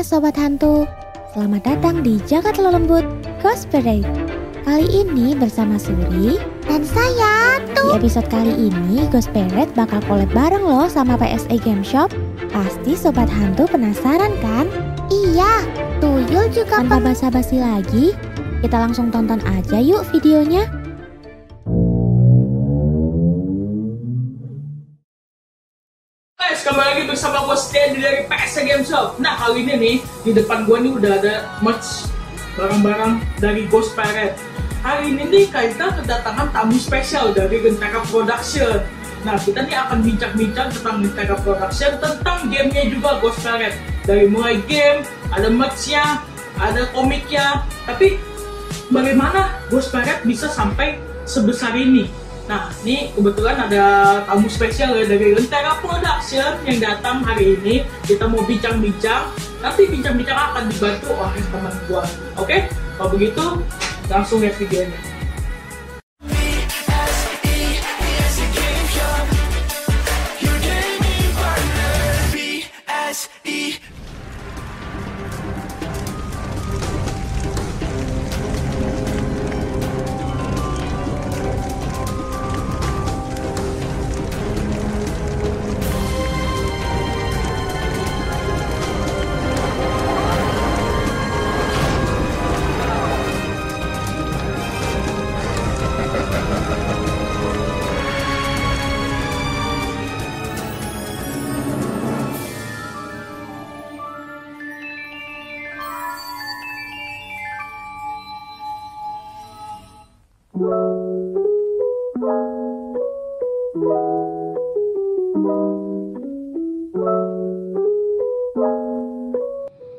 Sobat Hantu, selamat datang di Jagat Lelembut Ghost Parade. Kali ini bersama Suri dan saya tuh. Di episode kali ini Ghost Parade bakal collab bareng loh sama PSE Game Shop. Pasti Sobat Hantu penasaran kan? Iya, Tuyul juga. Tanpa basa-basi lagi, kita langsung tonton aja yuk videonya. Kembali lagi bersama gue Steady dari PSE Game Shop. Nah, kali ini nih di depan gue nih udah ada merch barang-barang dari Ghost Parade. Hari ini nih kita kedatangan tamu spesial dari Gentera Production. Nah, kita nih akan bincang-bincang tentang Gentera Production, tentang gamenya juga Ghost Parade. Dari mulai game, ada merchnya, ada komiknya. Tapi bagaimana Ghost Parade bisa sampai sebesar ini? Nah, ini kebetulan ada tamu spesial ya dari Gentera Production yang datang hari ini. Kita mau bincang-bincang. Nanti bincang-bincang akan dibantu oleh teman gua. Oke? Kalau begitu, langsung lihat videonya.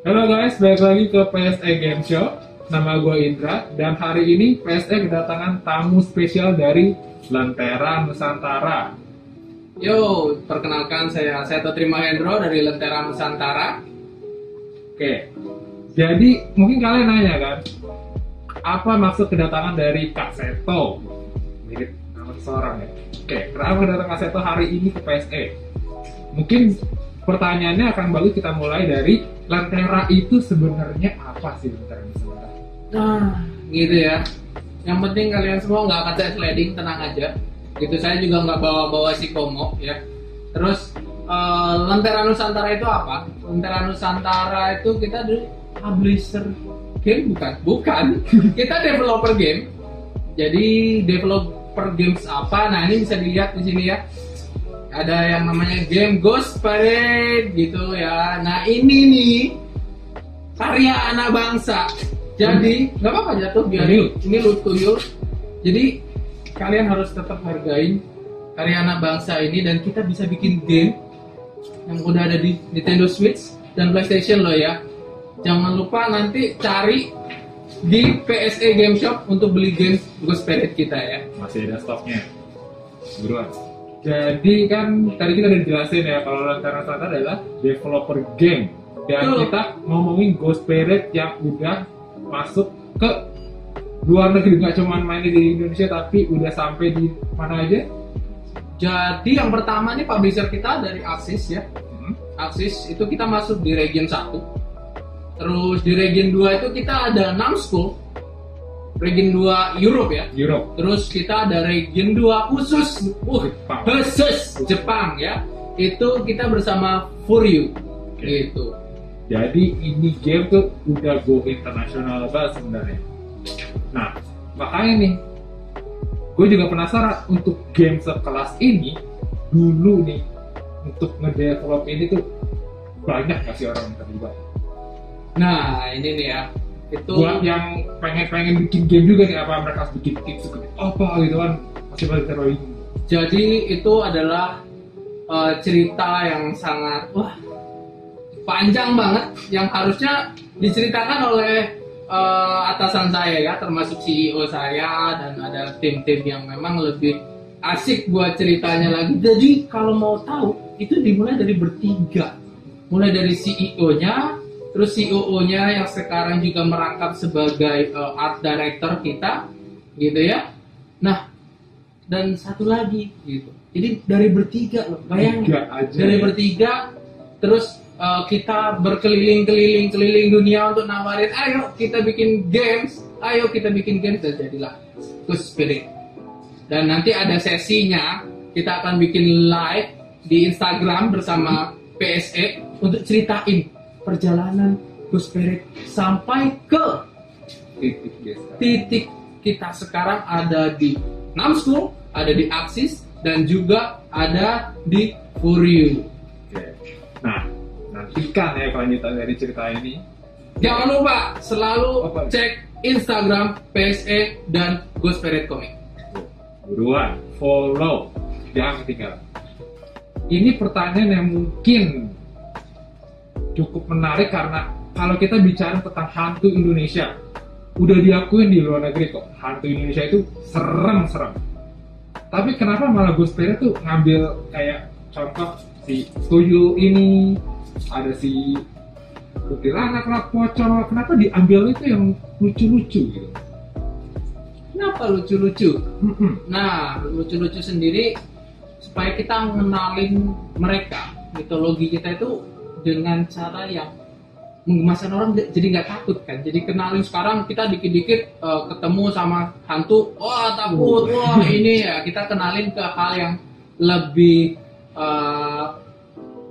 Halo guys, balik lagi ke PSE Game Shop. Nama gue Indra, dan hari ini PSE kedatangan tamu spesial dari Lentera Nusantara. Yo, perkenalkan saya Terima Hendro dari Lentera Nusantara. Oke, jadi mungkin kalian nanya kan, apa maksud kedatangan dari Kak Seto? Mirip nama seseorang ya. Oke, kenapa kedatangan Kak Seto hari ini ke PSE? Mungkin pertanyaannya akan bagus, kita mulai dari Lentera itu sebenarnya apa sih Lentera Nusantara? Nah, gitu ya. Yang penting kalian semua nggak akan saya sliding, tenang aja. Gitu, saya juga nggak bawa-bawa si Komo ya. Terus Lentera Nusantara itu apa? Lentera Nusantara itu kita di publisher game, bukan. Kita developer game. Jadi developer games apa? Nah, ini bisa dilihat di sini ya. Ada yang namanya game Ghost Parade gitu ya. Nah, ini nih karya anak bangsa. Jadi nggak apa-apa jatuh, biarin. Ini tuyul. Jadi kalian harus tetap hargain karya anak bangsa ini, dan kita bisa bikin game yang udah ada di Nintendo Switch dan PlayStation loh ya. Jangan lupa nanti cari di PSE Game Shop untuk beli game Ghost Parade kita ya. Masih ada stoknya. Buruan. Jadi kan tadi kita udah jelasin ya, kalau Lentera Nusantara adalah developer game, dan kita ngomongin Ghost Parade yang udah masuk ke luar negeri, nggak cuma main di Indonesia tapi udah sampai di mana aja. Jadi yang pertama nih publisher kita dari Axis ya. Axis itu kita masuk di region 1. Terus di region 2 itu kita ada Namschool. Region 2 Europe ya. Europe. Terus kita ada region 2 khusus Jepang ya. Itu kita bersama Furyu. Gitu. Jadi ini game tuh udah go internasional banget sebenarnya. Nah, makanya nih gue juga penasaran untuk game sekelas ini dulu nih, untuk ngedevelop ini tuh banyak gak sih orang yang terlibat? Nah, ini nih ya. Itu buat yang pengen bikin game juga nih, apa mereka harus bikin tips apa gitu kan, masih banyak terlalu. Jadi itu adalah cerita yang sangat panjang banget, yang harusnya diceritakan oleh atasan saya ya, termasuk CEO saya, dan ada tim-tim yang memang lebih asik buat ceritanya lagi. Jadi kalau mau tahu itu dimulai dari bertiga, mulai dari CEO-nya, terus COO-nya yang sekarang juga merangkap sebagai art director kita, gitu ya. Nah, dan satu lagi gitu. Jadi dari bertiga loh, bayangin. Dari bertiga, terus kita berkeliling dunia untuk nawarin, ayo kita bikin games, dan jadilah Ghost Spirit. Dan nanti ada sesinya, kita akan bikin live di Instagram bersama PSE untuk ceritain perjalanan Ghost Spirit sampai ke titik kita sekarang ada di Namschool, ada di Axis, dan juga ada di Furyu. Nah, nantikan ya kelanjutan dari cerita ini. Jangan lupa selalu cek Instagram PSE dan Ghost Spirit Comic. Buruan, follow, jangan ketinggalan. Ini pertanyaan yang mungkin cukup menarik karena kalau kita bicara tentang hantu Indonesia, udah diakuin di luar negeri kok, hantu Indonesia itu serem-serem. Tapi kenapa malah Ghost Spirit tuh ngambil kayak contoh si tuyul ini, ada si kuntilanak lah, pocong, kenapa diambil itu yang lucu-lucu gitu? Kenapa lucu-lucu? Nah, lucu-lucu sendiri supaya kita mengenalin mereka, mitologi kita itu dengan cara yang menggemaskan orang jadi nggak takut kan. Jadi kenalin sekarang kita dikit-dikit ketemu sama hantu, wah takut, wah ini ya, kita kenalin ke hal yang lebih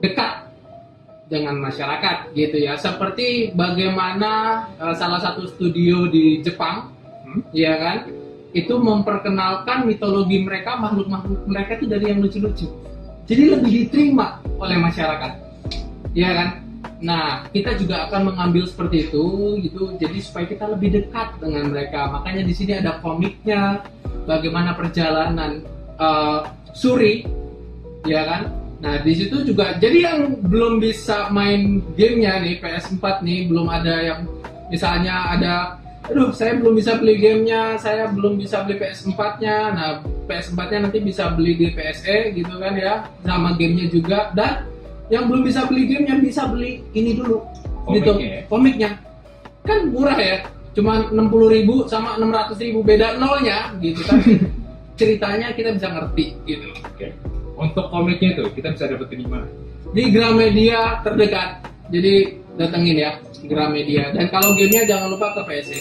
dekat dengan masyarakat gitu ya. Seperti bagaimana salah satu studio di Jepang, ya kan, itu memperkenalkan mitologi mereka, makhluk-makhluk mereka itu dari yang lucu-lucu. Jadi lebih diterima oleh masyarakat, ya kan. Nah, kita juga akan mengambil seperti itu gitu. Jadi supaya kita lebih dekat dengan mereka. Makanya di sini ada komiknya, bagaimana perjalanan Suri, ya kan. Nah, di situ juga, jadi yang belum bisa main gamenya nih, PS4 nih, belum ada yang misalnya ada, aduh saya belum bisa beli gamenya, saya belum bisa beli PS4-nya. Nah, PS4-nya nanti bisa beli di PSE gitu kan ya, sama gamenya juga. Dan yang belum bisa beli gamenya bisa beli ini dulu, gitu, komiknya. Kan murah ya, cuma 60.000 sama 600.000, beda nolnya gitu. Tapi ceritanya kita bisa ngerti gitu. Oke. Untuk komiknya itu kita bisa dapetin di mana? Di Gramedia terdekat. Jadi datengin ya Gramedia. Dan kalau gamenya jangan lupa ke PSE.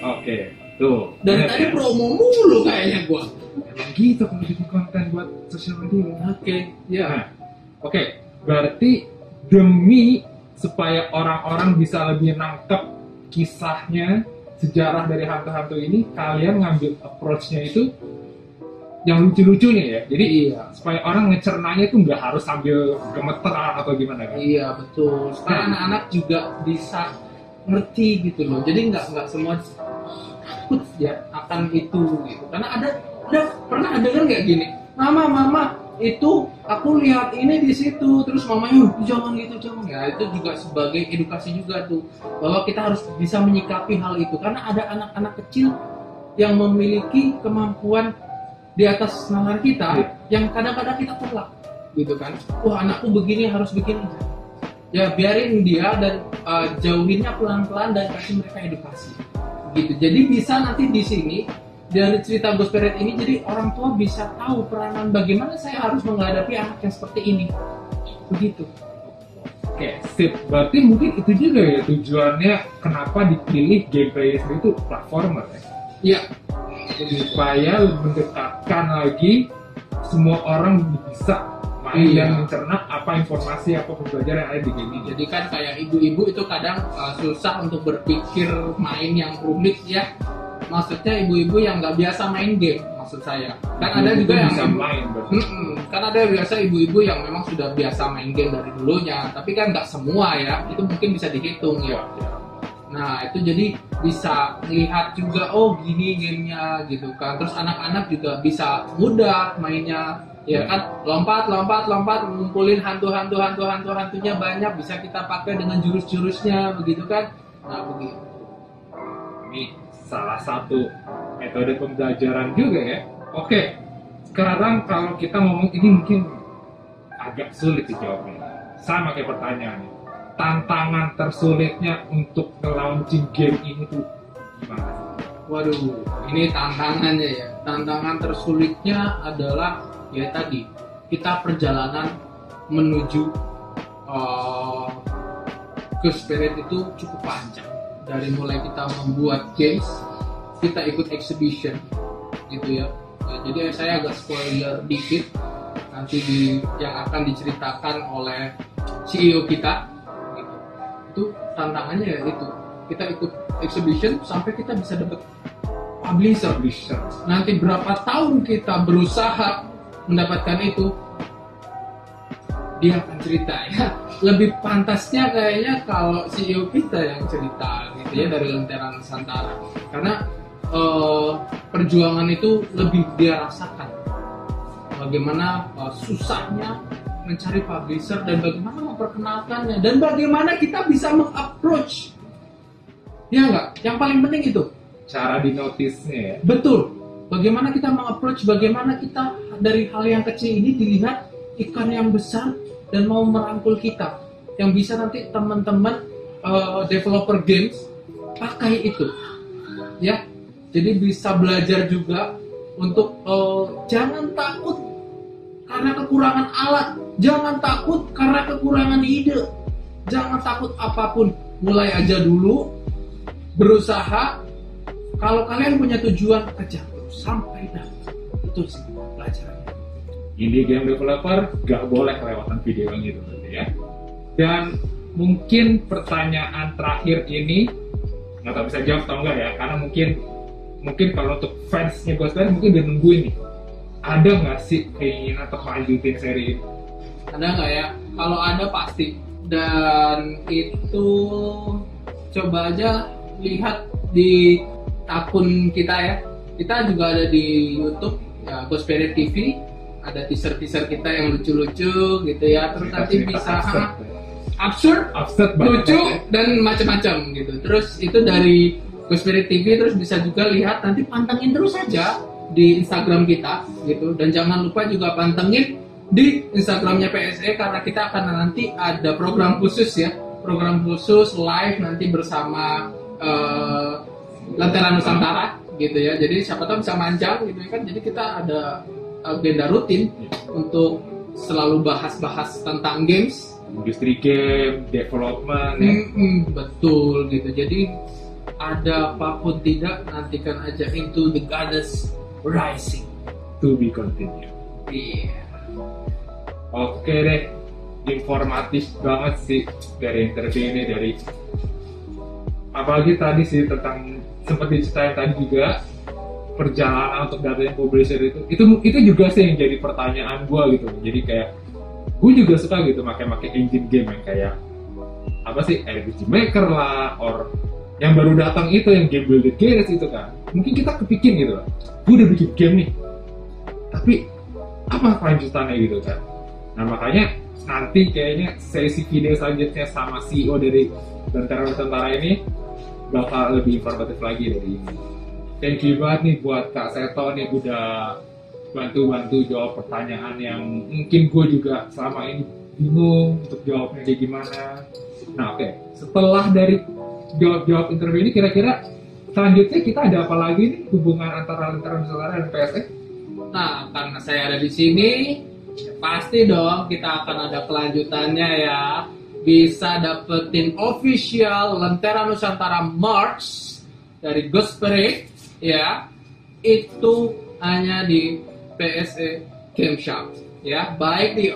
Oke, tuh. Dari tadi promo mulu kayaknya gua. Emang gitu kalau bikin konten buat sosial media. Oke, ya. Nah, oke, berarti demi supaya orang-orang bisa lebih nangkep kisahnya, sejarah dari hantu-hantu ini, kalian ngambil approach-nya itu yang lucu-lucunya ya. Jadi supaya orang ngecernanya itu nggak harus sambil gemeter atau gimana kan? Iya betul. Supaya anak-anak juga bisa ngerti gitu loh. Jadi nggak semua takut ya akan itu gitu. Karena ada pernah dengar nggak gini? Mama itu aku lihat ini di situ, terus mamanya jangan gitu jangan. Ya itu juga sebagai edukasi juga tuh, bahwa kita harus bisa menyikapi hal itu. Karena ada anak-anak kecil yang memiliki kemampuan di atas nalar kita yang kadang-kadang kita tolak gitu kan. Wah anakku begini harus begini, ya biarin dia dan jauhinnya pelan-pelan dan kasih mereka edukasi gitu. Jadi bisa nanti di sini dari cerita Ghost Spirit ini, jadi orang tua bisa tahu peranan bagaimana saya harus menghadapi anak yang seperti ini begitu. Oke, sip. Berarti mungkin itu juga ya tujuannya kenapa dipilih gameplay itu platformer ya? Iya. Supaya mendekatkan lagi semua orang bisa main dan mencerna apa informasi, apa pembelajaran yang ada di game ini. Jadi kan kayak ibu-ibu itu kadang susah untuk berpikir main yang rumit ya. Maksudnya ibu-ibu yang nggak biasa main game, maksud saya. Kan ada juga yang bisa main. Kan ada biasa ibu-ibu yang memang sudah biasa main game dari dulunya, tapi kan nggak semua ya. Itu mungkin bisa dihitung ya. Nah itu jadi bisa melihat juga, oh gini gamenya gitu kan. Terus anak-anak juga bisa mudah mainnya, ya kan, lompat ngumpulin hantunya banyak, bisa kita pakai dengan jurus-jurusnya begitu kan. Nah begitu. Ini salah satu metode pembelajaran juga ya. Oke, sekarang kalau kita ngomong ini mungkin agak sulit dijawabnya. Sama kayak pertanyaannya. Tantangan tersulitnya untuk nge-launching game ini tuh gimana? Waduh, ini tantangannya ya. Tantangan tersulitnya adalah ya tadi, kita perjalanan menuju Ghost Parade itu cukup panjang. Dari mulai kita membuat games, kita ikut exhibition gitu ya. Nah, jadi saya agak spoiler dikit nanti yang akan diceritakan oleh CEO kita gitu. Itu tantangannya ya itu, kita ikut exhibition sampai kita bisa dapat publisher. Nanti berapa tahun kita berusaha mendapatkan itu, dia akan cerita ya. Lebih pantasnya kayaknya kalau CEO kita yang cerita gitu ya, dari Lentera Nusantara, karena perjuangan itu lebih dia rasakan. Bagaimana susahnya mencari publisher dan bagaimana memperkenalkannya dan bagaimana kita bisa meng-approach. Ya enggak? Yang paling penting itu cara dinotisnya ya. Betul. Bagaimana kita meng-approach, bagaimana kita dari hal yang kecil ini dilihat ikan yang besar dan mau merangkul kita, yang bisa nanti teman-teman developer games pakai itu ya. Jadi bisa belajar juga untuk jangan takut karena kekurangan alat, jangan takut karena kekurangan ide, jangan takut apapun, mulai aja dulu, berusaha. Kalau kalian punya tujuan, kejar terus sampai dapat. Itu sih pelajarannya. Indie game developer gak boleh kelewatan video yang gitu berarti ya. Dan mungkin pertanyaan terakhir ini nggak tahu bisa jawab atau enggak ya, karena mungkin kalau untuk fansnya Ghost Parade mungkin udah nungguin nih, ada nggak sih keinginan untuk lanjutin seri ini? Ada nggak ya? Kalau ada pasti. Dan itu coba aja lihat di akun kita ya. Kita juga ada di YouTube ya, Ghost Parade TV. Ada teaser-teaser kita yang lucu-lucu gitu ya. Terus nanti bisa absurd, lucu dan macam-macam gitu. Terus itu dari Ghost Parade TV, terus bisa juga lihat, nanti pantengin terus saja di Instagram kita gitu. Dan jangan lupa juga pantengin di Instagramnya PSE, karena kita akan nanti ada program khusus ya, program khusus live nanti bersama Lentera Nusantara gitu ya. Jadi siapa tahu bisa manjang gitu kan. Jadi kita ada agenda rutin untuk selalu bahas-bahas tentang games, industri game, development ya. Betul gitu. Jadi ada apapun tidak, nantikan aja Into the Goddess Rising. To be continued. Iya. Oke deh, informatif banget sih dari interview ini, dari apalagi tadi sih tentang sempat diceritain tadi juga perjalanan untuk dapetin publisher itu juga sih yang jadi pertanyaan gue gitu. Jadi kayak gue juga suka gitu pakai engine game yang kayak apa sih, RPG Maker lah, or yang baru datang itu yang game building games itu kan. Mungkin kita kepikir gitu, gue udah bikin game nih, tapi apa kelanjutannya gitu kan. Nah makanya nanti kayaknya sesi video selanjutnya sama CEO dari Lentera Nusantara ini bakal lebih informatif lagi dari ini. Thank you banget nih buat Kak Seto nih, udah bantu jawab pertanyaan yang mungkin gue juga selama ini bingung untuk jawabnya kayak gimana. Nah oke, setelah dari jawab interview ini, kira-kira selanjutnya kita ada apa lagi nih hubungan antara Lentera Nusantara dan PSE? Nah, karena saya ada di sini, pasti dong kita akan ada kelanjutannya ya. Bisa dapetin official Lentera Nusantara merch dari Ghost Parade ya. Itu hanya di PSE Game Shop ya, baik di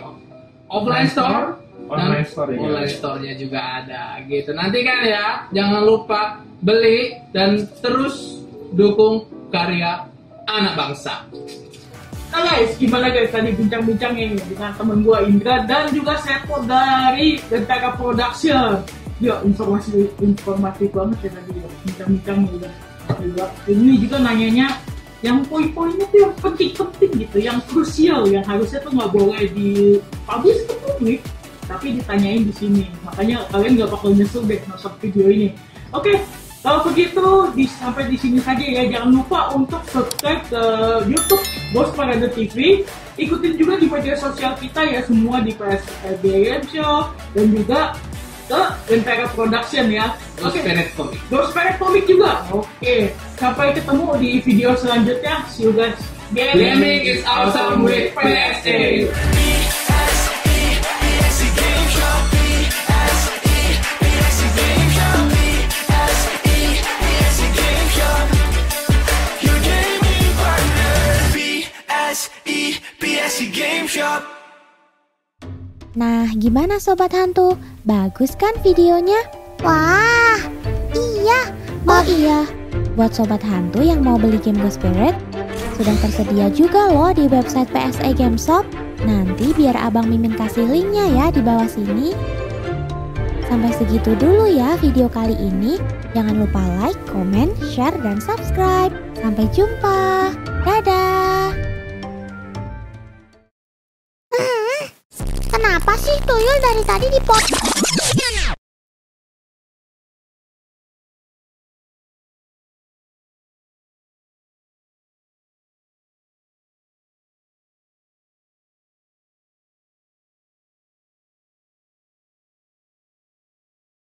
offline store, online store ya. Online store-nya juga ada gitu. Nanti kan ya, jangan lupa beli dan terus dukung karya anak bangsa. Nah guys, gimana guys tadi bincang-bincangnya dengan temen gua Indra dan juga Seto dari Lentera Production. Ya informatif banget ya tadi bincang-bincang juga. Ini juga nanyanya yang poin-poinnya tuh yang penting-penting gitu, yang krusial, yang harusnya tuh nggak boleh di-publish ke publik, tapi ditanyain di sini. Makanya kalian nggak bakal nyesel deh nonton video ini. Oke, kalau begitu sampai di sini saja ya. Jangan lupa untuk subscribe ke YouTube Ghost Parade TV. Ikutin juga di media sosial kita ya, semua di PSE Game Show dan juga ke Lentera Production ya. Ghost Parade Comic. Ghost Parade Comic juga. Oke, sampai ketemu di video selanjutnya. See you guys. Gaming is awesome with PSE. PSE Game Shop. PSA Game Shop. Nah, gimana Sobat Hantu? Bagus kan videonya? Wah, iya. Oh iya, buat Sobat Hantu yang mau beli game Ghost Parrot, sudah tersedia juga loh di website PSA Game Shop. Nanti biar Abang Mimin kasih linknya ya di bawah sini. Sampai segitu dulu ya video kali ini. Jangan lupa like, comment, share, dan subscribe. Sampai jumpa. Dadah. Kenapa sih tuyul dari tadi dipotong?